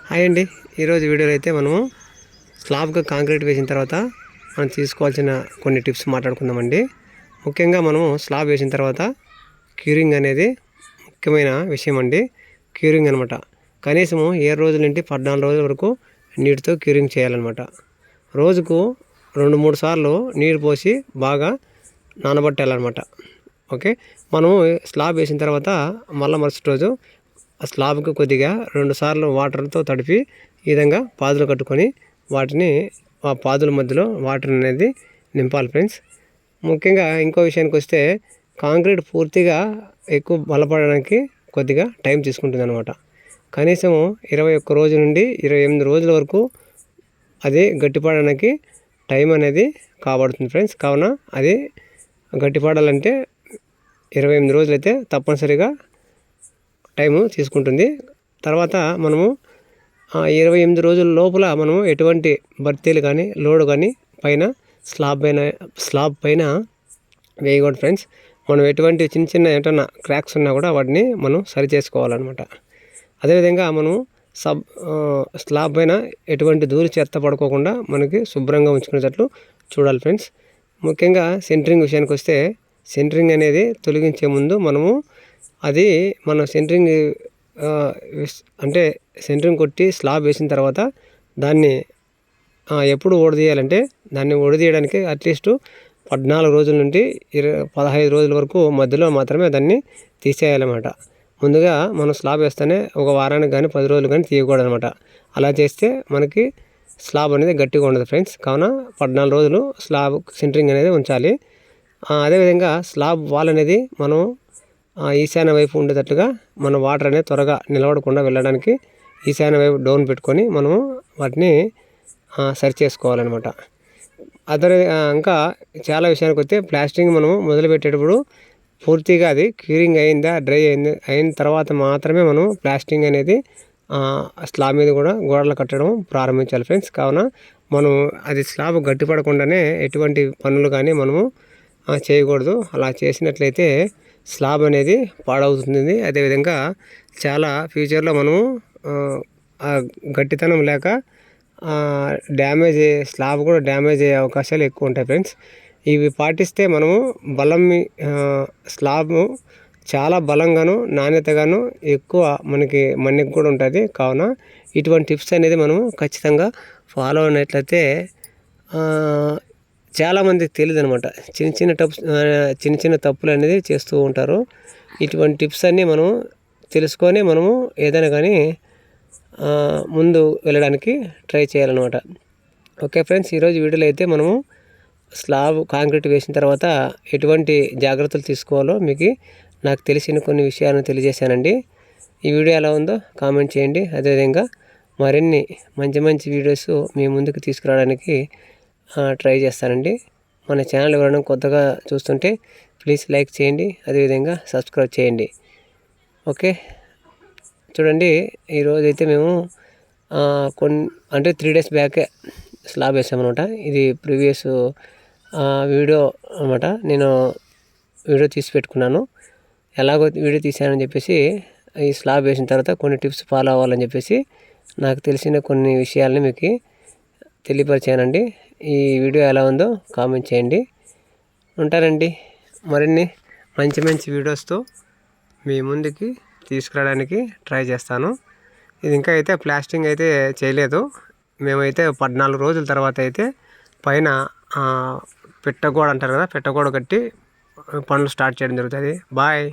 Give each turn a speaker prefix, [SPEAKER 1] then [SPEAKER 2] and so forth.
[SPEAKER 1] Hi అండి. ఈరోజు వీడియోలో అయితే మనము స్లాబ్గా కాంక్రీట్ వేసిన తర్వాత మనం తీసుకోవాల్సిన కొన్ని టిప్స్ మాట్లాడుకుందామండి. ముఖ్యంగా మనము స్లాబ్ వేసిన తర్వాత క్యూరింగ్ అనేది ముఖ్యమైన విషయం అండి. క్యూరింగ్ అనమాట కనీసము 7 రోజుల నుండి 14 రోజుల వరకు నీటితో క్యూరింగ్ చేయాలన్నమాట. రోజుకు 2-3 సార్లు నీరు పోసి బాగా నానబట్టాలన్నమాట. ఓకే, మనము స్లాబ్ వేసిన తర్వాత మళ్ళీ మరుసటి రోజు ఆ స్లాబ్కి కొద్దిగా 2 సార్లు వాటర్తో తడిపి ఈ విధంగా పాదులు కట్టుకొని వాటిని ఆ పాదుల మధ్యలో వాటర్ అనేది నింపాలి ఫ్రెండ్స్. ముఖ్యంగా ఇంకో విషయానికి వస్తే కాంక్రీట్ పూర్తిగా ఎక్కువ బలపడడానికి కొద్దిగా టైం తీసుకుంటుంది అనమాట. కనీసం 21 రోజు నుండి 28 రోజుల వరకు అది గట్టిపడడానికి టైం అనేది కాబడుతుంది ఫ్రెండ్స్. కావున అది గట్టిపడాలంటే 28 రోజులు అయితే తప్పనిసరిగా టైము తీసుకుంటుంది. తర్వాత మనము 28 రోజుల లోపల మనము ఎటువంటి బర్తీలు కానీ లోడ్ కానీ పైన స్లాబ్ పైన వేయకూడదు ఫ్రెండ్స్. మనం ఎటువంటి చిన్న ఏమైనా క్రాక్స్ ఉన్నా కూడా వాటిని మనం సరి చేసుకోవాలన్నమాట. అదేవిధంగా మనము స్లాబ్ పైన ఎటువంటి దూరి చెత్త పడుకోకుండా మనకి శుభ్రంగా ఉంచుకునేటట్లు చూడాలి ఫ్రెండ్స్. ముఖ్యంగా సెంటరింగ్ విషయానికి వస్తే సెంటరింగ్ అనేది తొలగించే ముందు మనము అది మన సెంటరింగ్ అంటే సెంటరింగ్ కొట్టి స్లాబ్ వేసిన తర్వాత దాన్ని ఎప్పుడు ఓడదీయాలంటే దాన్ని ఓడదీయడానికి అట్లీస్ట్ 14 రోజుల నుండి 15 రోజుల వరకు మధ్యలో మాత్రమే దాన్ని తీసేయాలన్నమాట. ముందుగా మనం స్లాబ్ వేస్తేనే ఒక వారానికి కానీ 10 రోజులు కానీ తీయకూడదు అనమాట. అలా చేస్తే మనకి స్లాబ్ అనేది గట్టిగా ఉండదు ఫ్రెండ్స్. కావున 14 రోజులు స్లాబ్ సెంటరింగ్ అనేది ఉంచాలి. అదేవిధంగా స్లాబ్ వాల్ అనేది మనం ఈశాన్య వైపు ఉండేటట్లుగా మన వాటర్ అనేది త్వరగా నిలబడకుండా వెళ్ళడానికి ఈశాన్య వైపు డౌన్ పెట్టుకొని మనము వాటిని సరి చేసుకోవాలన్నమాట. ఇంకా చాలా విషయానికి వస్తే ప్లాస్టింగ్ మనము మొదలుపెట్టేటప్పుడు పూర్తిగా అది క్యూరింగ్ అయిందా డ్రై అయిన తర్వాత మాత్రమే మనం ప్లాస్టింగ్ అనేది స్లాబ్ మీద కూడా గోడలు కట్టడం ప్రారంభించాలి ఫ్రెండ్స్. కావున మనం అది స్లాబ్ గట్టిపడకుండానే ఎటువంటి పనులు కానీ మనము చేయకూడదు. అలా చేసినట్లయితే స్లాబ్ అనేది పాడవుతుంది. అదేవిధంగా చాలా ఫ్యూచర్లో మనము గట్టితనం లేక స్లాబ్ కూడా డ్యామేజ్ అయ్యే అవకాశాలు ఎక్కువ ఉంటాయి ఫ్రెండ్స్. ఇవి పాటిస్తే మనము స్లాబ్ చాలా బలంగాను నాణ్యతగాను ఎక్కువ మనకి మన్నిక కూడా ఉంటుంది. కావున ఇటువంటి టిప్స్ అనేది మనము ఖచ్చితంగా ఫాలో అయినట్లయితే చాలామందికి తెలియదు అనమాట. చిన్న చిన్న తప్పులు అనేది చేస్తూ ఉంటారు. ఇటువంటి టిప్స్ అన్నీ మనం తెలుసుకొని మనము ఏదైనా కానీ ముందు వెళ్ళడానికి ట్రై చేయాలన్నమాట. ఓకే ఫ్రెండ్స్, ఈరోజు వీడియోలో అయితే మనము స్లాబ్ కాంక్రీట్ వేసిన తర్వాత ఎటువంటి జాగ్రత్తలు తీసుకోవాలో మీకు నాకు తెలిసిన కొన్ని విషయాలను తెలియజేశానండి. ఈ వీడియో ఎలా ఉందో కామెంట్ చేయండి. అదేవిధంగా మరిన్ని మంచి వీడియోస్ మీ ముందుకు తీసుకురావడానికి ట్రై చేస్తానండి. మన ఛానల్ ఎవరైనా కొత్తగా చూస్తుంటే ప్లీజ్ లైక్ చేయండి, అదేవిధంగా సబ్స్క్రైబ్ చేయండి. ఓకే, చూడండి ఈరోజు అయితే మేము 3 డేస్ బ్యాకే స్లాబ్ వేసామన్నమాట. ఇది ప్రీవియస్ వీడియో అనమాట. నేను వీడియో తీసి పెట్టుకున్నాను. ఎలాగో వీడియో తీసానని చెప్పేసి ఈ స్లాబ్ వేసిన తర్వాత కొన్ని టిప్స్ ఫాలో అవ్వాలని చెప్పేసి నాకు తెలిసిన కొన్ని విషయాలని మీకు తెలియపరిచానండి. ఈ వీడియో ఎలా ఉందో కామెంట్ చేయండి. ఉంటానండి. మరిన్ని మంచి వీడియోస్తో మీ ముందుకి తీసుకురావడానికి ట్రై చేస్తాను. ఇది ఇంకా అయితే ప్లాస్టింగ్ అయితే చేయలేదు. మేమైతే 14 రోజుల తర్వాత అయితే పైన పెట్టగోడ అంటారు కదా, పెట్టగోడ కట్టి పనులు స్టార్ట్ చేయడం జరుగుతుంది. బాయ్.